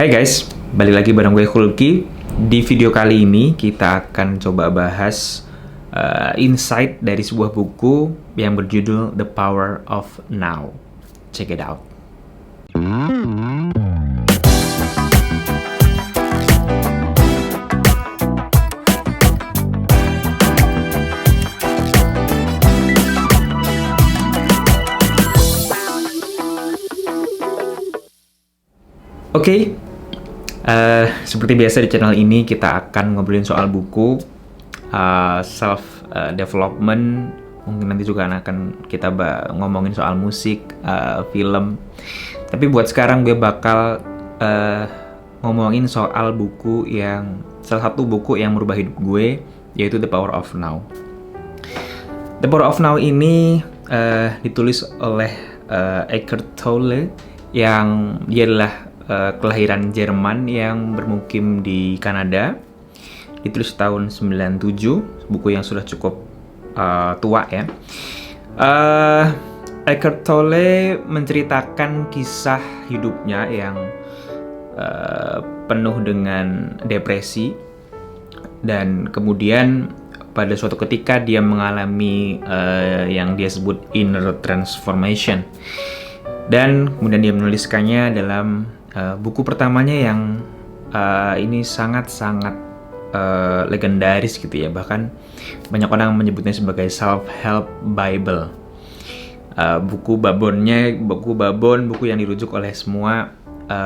Hai guys, balik lagi bareng gue Hulky. Di video kali ini kita akan coba bahas insight dari sebuah buku yang berjudul The Power of Now. Check it out. Oke, seperti biasa di channel ini kita akan ngobrolin soal buku, self development, mungkin nanti juga akan kita ngomongin soal musik, film. Tapi buat sekarang gue bakal ngomongin soal salah satu buku yang merubah hidup gue, yaitu The Power of Now. The Power of Now ini ditulis oleh Eckhart Tolle, yang dia adalah kelahiran Jerman yang bermukim di Kanada. Ditulis tahun 97, buku yang sudah cukup tua ya. Eckhart Tolle menceritakan kisah hidupnya yang penuh dengan depresi, dan kemudian pada suatu ketika dia mengalami yang dia sebut inner transformation, dan kemudian dia menuliskannya dalam buku pertamanya yang ini sangat-sangat legendaris gitu ya. Bahkan banyak orang menyebutnya sebagai self-help Bible. Buku buku yang dirujuk oleh semua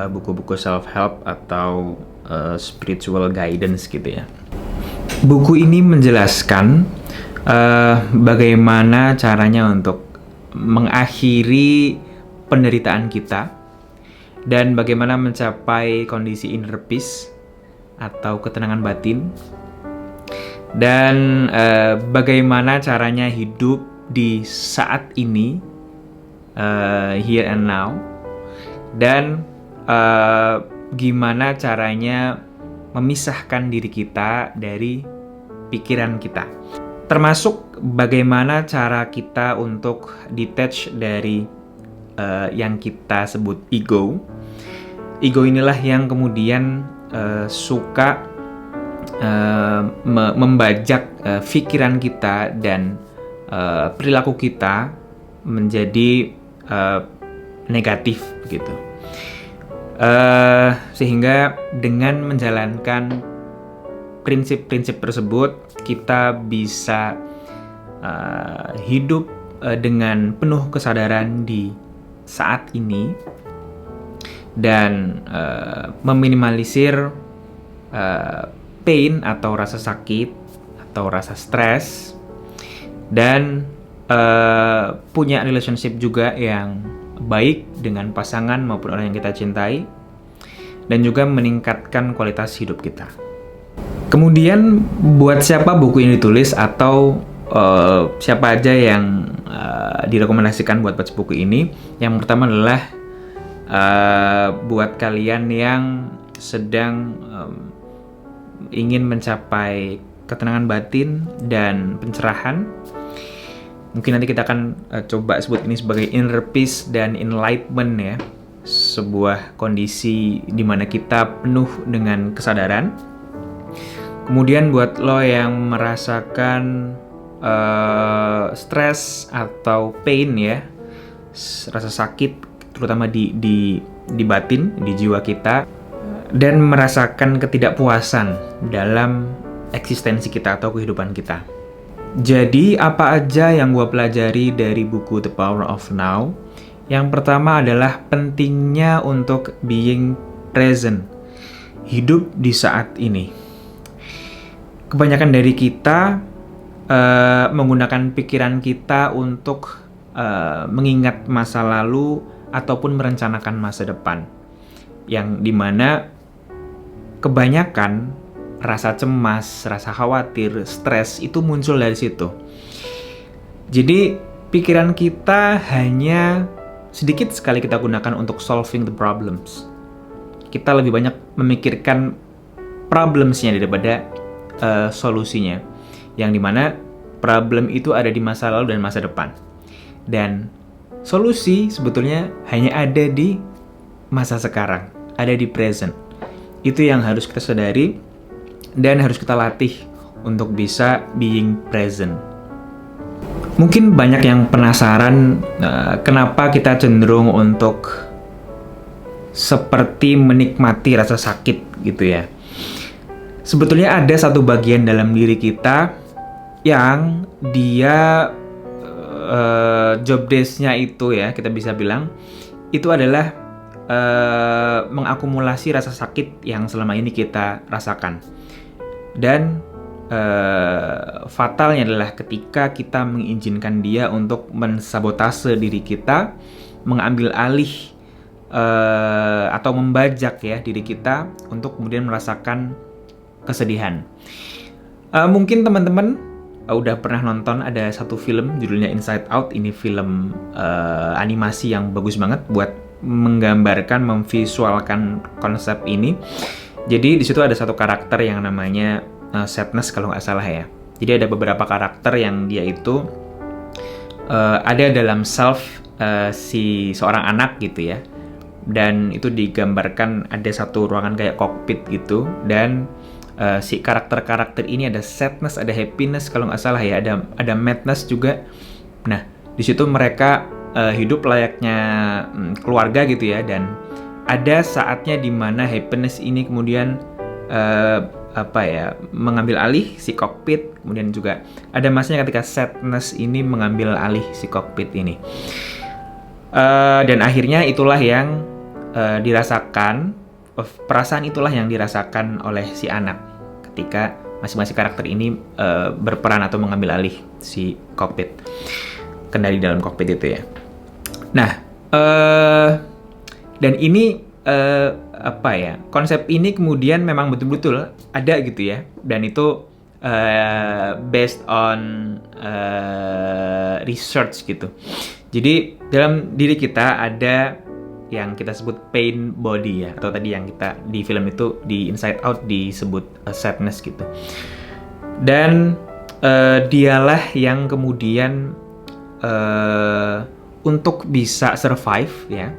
buku-buku self-help atau spiritual guidance gitu ya. Buku ini menjelaskan bagaimana caranya untuk mengakhiri penderitaan kita, dan bagaimana mencapai kondisi inner peace atau ketenangan batin, dan bagaimana caranya hidup di saat ini, here and now, dan gimana caranya memisahkan diri kita dari pikiran kita, termasuk bagaimana cara kita untuk detach dari yang kita sebut ego. Ego inilah yang kemudian suka membajak pikiran kita dan perilaku kita menjadi negatif begitu. Sehingga dengan menjalankan prinsip-prinsip tersebut, kita bisa hidup dengan penuh kesadaran di saat ini, dan meminimalisir pain atau rasa sakit atau rasa stres, dan punya relationship juga yang baik dengan pasangan maupun orang yang kita cintai, dan juga meningkatkan kualitas hidup kita. Kemudian buat siapa buku ini ditulis, atau siapa aja yang direkomendasikan buat baca buku ini? Yang pertama adalah buat kalian yang sedang ingin mencapai ketenangan batin dan pencerahan. Mungkin nanti kita akan coba sebut ini sebagai inner peace dan enlightenment ya, sebuah kondisi di mana kita penuh dengan kesadaran. Kemudian buat lo yang merasakan stres atau pain ya, rasa sakit terutama di batin, di jiwa kita, dan merasakan ketidakpuasan dalam eksistensi kita atau kehidupan kita. Jadi apa aja yang gue pelajari dari buku The Power of Now? Yang pertama adalah pentingnya untuk being present, hidup di saat ini. Kebanyakan dari kita menggunakan pikiran kita untuk mengingat masa lalu ataupun merencanakan masa depan, yang dimana kebanyakan rasa cemas, rasa khawatir, stres itu muncul dari situ. Jadi pikiran kita hanya sedikit sekali kita gunakan untuk solving the problems. Kita lebih banyak memikirkan problemsnya daripada solusinya, yang dimana problem itu ada di masa lalu dan masa depan, dan solusi sebetulnya hanya ada di masa sekarang, ada di present. Itu yang harus kita sadari dan harus kita latih untuk bisa being present. Mungkin banyak yang penasaran kenapa kita cenderung untuk seperti menikmati rasa sakit gitu ya. Sebetulnya ada satu bagian dalam diri kita yang dia job desk-nya itu ya, kita bisa bilang itu adalah mengakumulasi rasa sakit yang selama ini kita rasakan. Dan fatalnya adalah ketika kita mengizinkan dia untuk mensabotase diri kita, mengambil alih atau membajak ya diri kita untuk kemudian merasakan kesedihan. Mungkin teman-teman udah pernah nonton ada satu film judulnya Inside Out. Ini film animasi yang bagus banget buat menggambarkan, memvisualkan konsep ini. Jadi di situ ada satu karakter yang namanya Sadness kalau nggak salah ya. Jadi ada beberapa karakter yang dia itu ada dalam self si seorang anak gitu ya. Dan itu digambarkan ada satu ruangan kayak kokpit gitu. Dan si karakter-karakter ini ada sadness, ada happiness kalau nggak salah ya. Ada madness juga. Nah di situ mereka hidup layaknya keluarga gitu ya. Dan ada saatnya di mana happiness ini kemudian mengambil alih si kokpit, kemudian juga ada masanya ketika sadness ini mengambil alih si kokpit ini, dan akhirnya itulah yang dirasakan, perasaan itulah yang dirasakan oleh si anak ketika masing-masing karakter ini berperan atau mengambil alih si kokpit, kendali dalam kokpit itu ya. Nah, dan ini konsep ini kemudian memang betul-betul ada gitu ya, dan itu based on research gitu. Jadi dalam diri kita ada yang kita sebut pain body ya, atau tadi yang kita di film itu di Inside Out disebut sadness gitu. Dan dialah yang kemudian untuk bisa survive ya,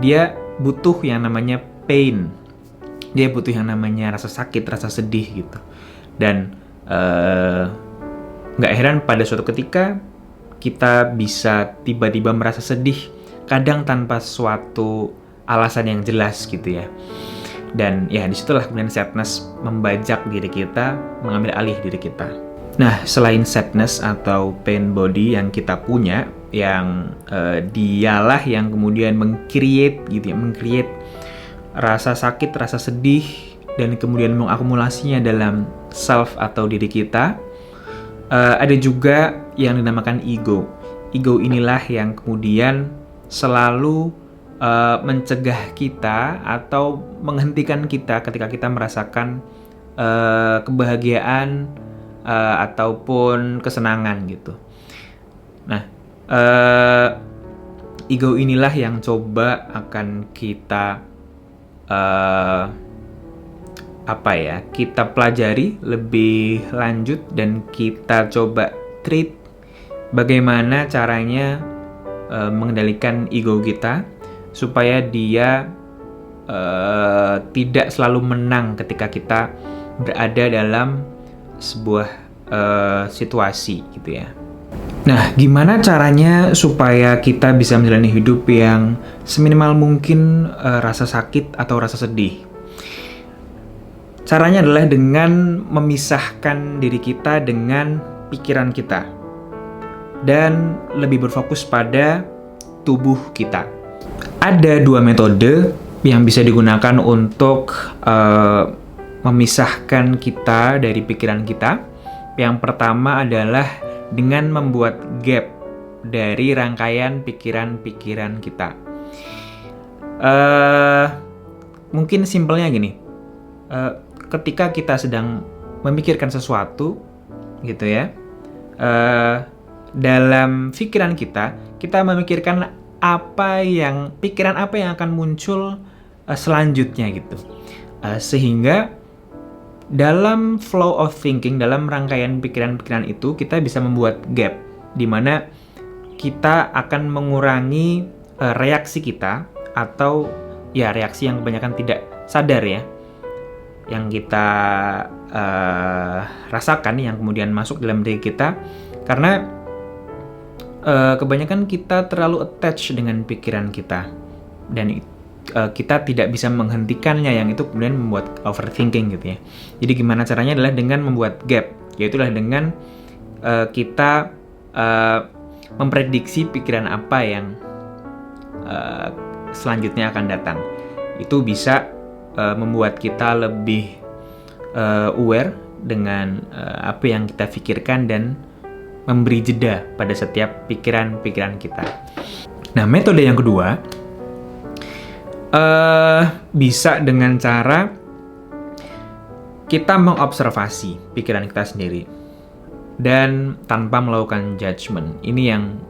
dia butuh yang namanya pain, dia butuh yang namanya rasa sakit, rasa sedih gitu. Dan nggak heran pada suatu ketika kita bisa tiba-tiba merasa sedih, kadang tanpa suatu alasan yang jelas gitu ya. Dan ya disitulah kemudian sadness membajak diri kita, mengambil alih diri kita. Nah, selain sadness atau pain body yang kita punya, yang dialah yang kemudian meng-create gitu ya, meng-create rasa sakit, rasa sedih, dan kemudian mengakumulasinya dalam self atau diri kita. Ada juga yang dinamakan ego. Ego inilah yang kemudian selalu mencegah kita atau menghentikan kita ketika kita merasakan kebahagiaan ataupun kesenangan gitu. Nah, ego inilah yang coba akan kita kita pelajari lebih lanjut dan kita coba treat bagaimana caranya mengendalikan ego kita supaya dia tidak selalu menang ketika kita berada dalam sebuah situasi gitu ya. Nah, gimana caranya supaya kita bisa menjalani hidup yang seminimal mungkin rasa sakit atau rasa sedih? Caranya adalah dengan memisahkan diri kita dengan pikiran kita dan lebih berfokus pada tubuh kita. Ada dua metode yang bisa digunakan untuk memisahkan kita dari pikiran kita. Yang pertama adalah dengan membuat gap dari rangkaian pikiran-pikiran kita. Mungkin simpelnya gini, ketika kita sedang memikirkan sesuatu gitu ya, dalam pikiran kita memikirkan pikiran apa yang akan muncul selanjutnya gitu, sehingga dalam flow of thinking, dalam rangkaian pikiran-pikiran itu kita bisa membuat gap di mana kita akan mengurangi reaksi kita, atau ya reaksi yang kebanyakan tidak sadar ya, yang kita rasakan yang kemudian masuk dalam diri kita, karena kebanyakan kita terlalu attach dengan pikiran kita dan kita tidak bisa menghentikannya, yang itu kemudian membuat overthinking gitu ya. Jadi gimana caranya adalah dengan membuat gap, yaitu dengan kita memprediksi pikiran apa yang selanjutnya akan datang. Itu bisa membuat kita lebih aware dengan apa yang kita pikirkan dan memberi jeda pada setiap pikiran-pikiran kita. Nah, metode yang kedua bisa dengan cara kita mengobservasi pikiran kita sendiri dan tanpa melakukan judgment. Ini yang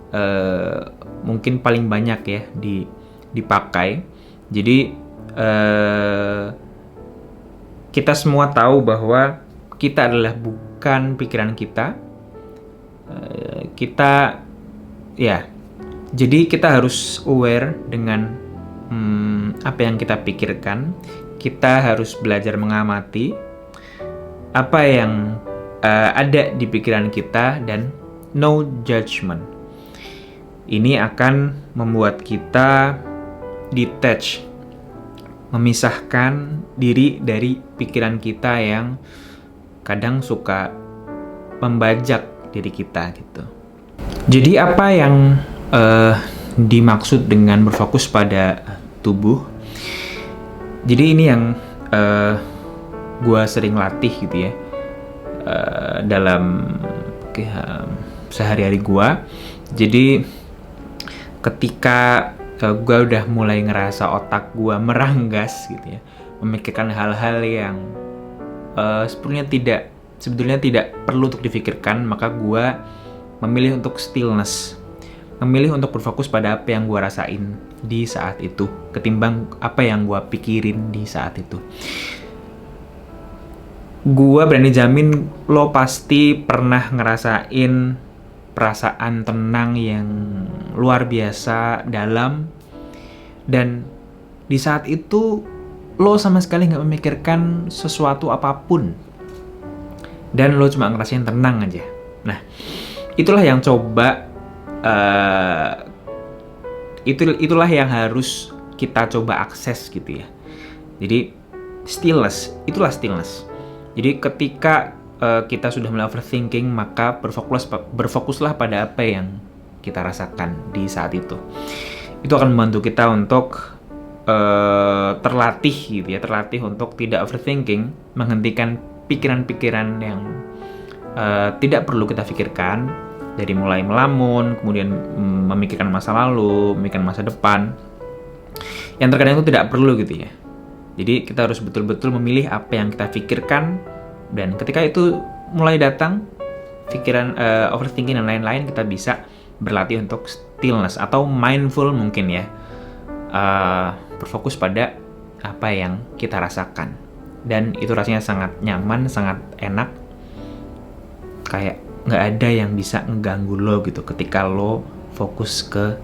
mungkin paling banyak ya dipakai. Jadi kita semua tahu bahwa kita adalah bukan pikiran kita. Jadi kita harus aware dengan apa yang kita pikirkan. Kita harus belajar mengamati apa yang ada di pikiran kita dan no judgment. Ini akan membuat kita detach, memisahkan diri dari pikiran kita yang kadang suka membajak diri kita gitu. Jadi apa yang dimaksud dengan berfokus pada tubuh? Jadi ini yang gue sering latih gitu ya dalam sehari-hari gue. Jadi ketika gue udah mulai ngerasa otak gue meranggas gitu ya, memikirkan hal-hal yang sebetulnya tidak perlu untuk difikirkan, maka gue memilih untuk stillness, memilih untuk berfokus pada apa yang gue rasain di saat itu, ketimbang apa yang gue pikirin di saat itu. Gue berani jamin lo pasti pernah ngerasain perasaan tenang yang luar biasa dalam, dan di saat itu lo sama sekali nggak memikirkan sesuatu apapun dan lo cuma ngerasain tenang aja. Nah, itulah yang itulah yang harus kita coba akses gitu ya. Jadi itulah stillness. Jadi ketika kita sudah mulai overthinking, maka berfokuslah pada apa yang kita rasakan di saat itu. Itu akan membantu kita untuk terlatih untuk tidak overthinking, menghentikan pikiran-pikiran yang tidak perlu kita pikirkan, dari mulai melamun, kemudian memikirkan masa lalu, memikirkan masa depan, yang terkadang itu tidak perlu gitu ya. Jadi kita harus betul-betul memilih apa yang kita pikirkan, dan ketika itu mulai datang pikiran overthinking dan lain-lain, kita bisa berlatih untuk stillness atau mindful mungkin ya, berfokus pada apa yang kita rasakan, dan itu rasanya sangat nyaman, sangat enak, kayak nggak ada yang bisa ngeganggu lo gitu ketika lo fokus ke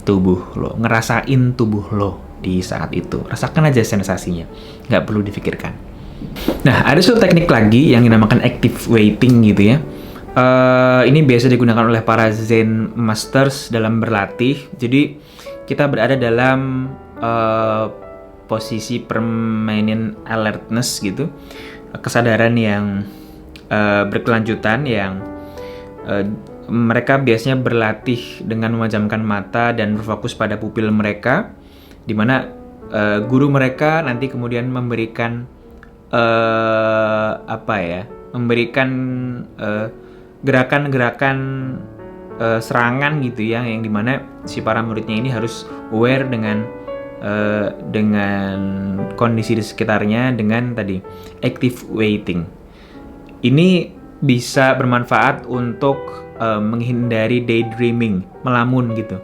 tubuh lo, ngerasain tubuh lo di saat itu. Rasakan aja sensasinya, nggak perlu difikirkan. Nah, ada satu teknik lagi yang dinamakan active waiting gitu ya. Ini biasa digunakan oleh para Zen Masters dalam berlatih. Jadi kita berada dalam posisi permanent alertness gitu, kesadaran yang berkelanjutan, yang mereka biasanya berlatih dengan memejamkan mata dan berfokus pada pupil mereka, di mana guru mereka nanti kemudian memberikan gerakan-gerakan serangan gitu ya, yang dimana si para muridnya ini harus aware dengan kondisi di sekitarnya dengan tadi active waiting. Ini bisa bermanfaat untuk menghindari daydreaming, melamun gitu.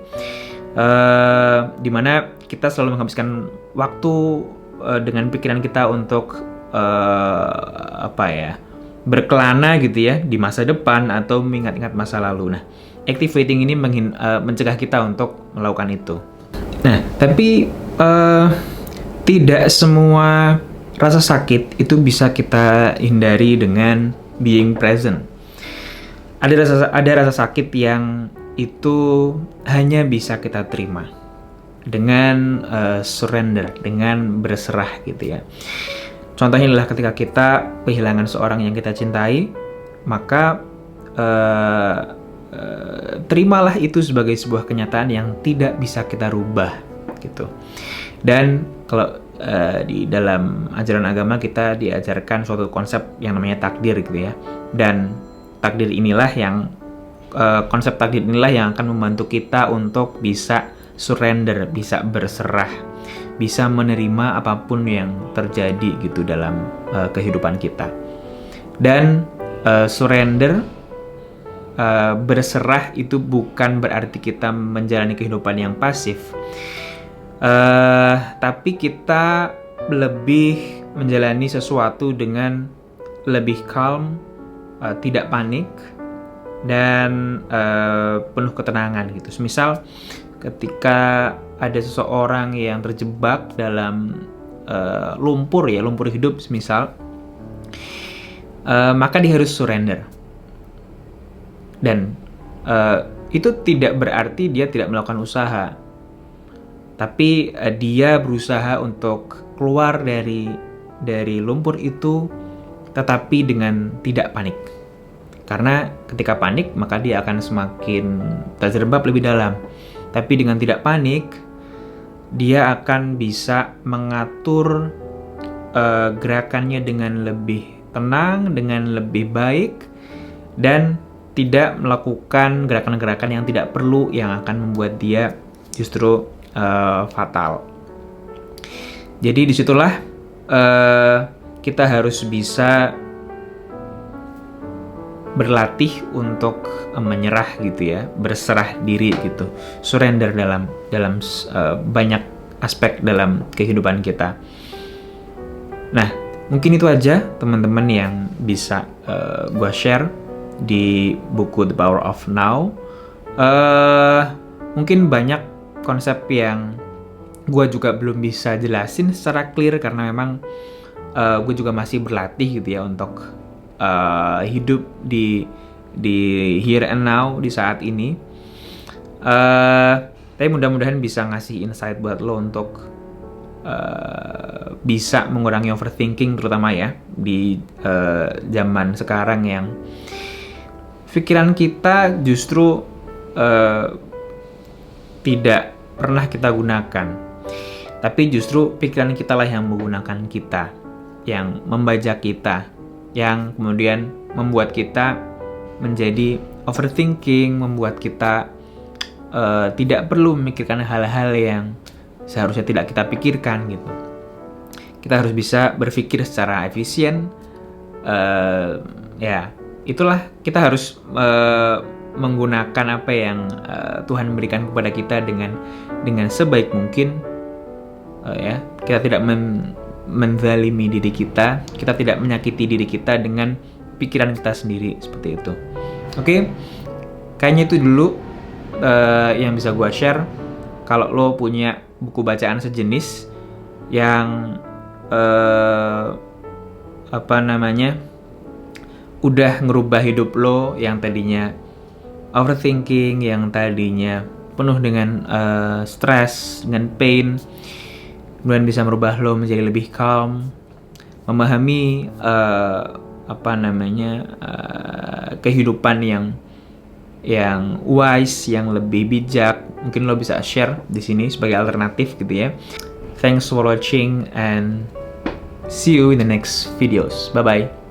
Dimana kita selalu menghabiskan waktu dengan pikiran kita untuk berkelana gitu ya di masa depan atau mengingat-ingat masa lalu. Nah, active waiting ini mencegah kita untuk melakukan itu. Nah, tapi tidak semua rasa sakit itu bisa kita hindari dengan being present. Ada rasa sakit yang itu hanya bisa kita terima dengan surrender, dengan berserah gitu ya. Contohnya adalah ketika kita kehilangan seorang yang kita cintai, maka terimalah itu sebagai sebuah kenyataan yang tidak bisa kita rubah gitu. Dan kalau di dalam ajaran agama kita diajarkan suatu konsep yang namanya takdir gitu ya. Dan takdir inilah yang konsep takdir inilah yang akan membantu kita untuk bisa surrender, bisa berserah, bisa menerima apapun yang terjadi gitu dalam kehidupan kita. Dan surrender, berserah itu bukan berarti kita menjalani kehidupan yang pasif, tapi kita lebih menjalani sesuatu dengan lebih calm, tidak panik, dan penuh ketenangan gitu. Misal ketika ada seseorang yang terjebak dalam lumpur hidup misal, maka dia harus surrender. Dan itu tidak berarti dia tidak melakukan usaha, tapi dia berusaha untuk keluar dari lumpur itu, tetapi dengan tidak panik. Karena ketika panik, maka dia akan semakin terjerembab lebih dalam. Tapi dengan tidak panik, dia akan bisa mengatur gerakannya dengan lebih tenang, dengan lebih baik, dan tidak melakukan gerakan-gerakan yang tidak perlu, yang akan membuat dia justru fatal. Jadi disitulah kita harus bisa berlatih untuk menyerah gitu ya, berserah diri gitu, surrender dalam banyak aspek dalam kehidupan kita. Nah, mungkin itu aja teman-teman yang bisa gua share di buku The Power of Now. Mungkin banyak konsep yang gue juga belum bisa jelasin secara clear karena memang gue juga masih berlatih gitu ya untuk hidup di here and now, di saat ini. Tapi mudah-mudahan bisa ngasih insight buat lo untuk bisa mengurangi overthinking, terutama ya di zaman sekarang yang pikiran kita justru tidak pernah kita gunakan, tapi justru pikiran kita lah yang menggunakan kita, yang membajak kita, yang kemudian membuat kita menjadi overthinking, membuat kita tidak perlu memikirkan hal-hal yang seharusnya tidak kita pikirkan gitu. Kita harus bisa berpikir secara efisien, ya itulah, kita harus menggunakan apa yang Tuhan berikan kepada kita dengan sebaik mungkin, ya. Kita tidak menzalimi diri kita tidak menyakiti diri kita dengan pikiran kita sendiri, seperti itu. Oke, kayaknya itu dulu yang bisa gua share. Kalau lo punya buku bacaan sejenis yang udah ngerubah hidup lo, yang tadinya overthinking, yang tadinya penuh dengan stres, dengan pain, kemudian bisa merubah lo menjadi lebih calm, memahami kehidupan yang wise, yang lebih bijak. Mungkin lo bisa share di sini sebagai alternatif gitu ya. Thanks for watching and see you in the next videos. Bye bye.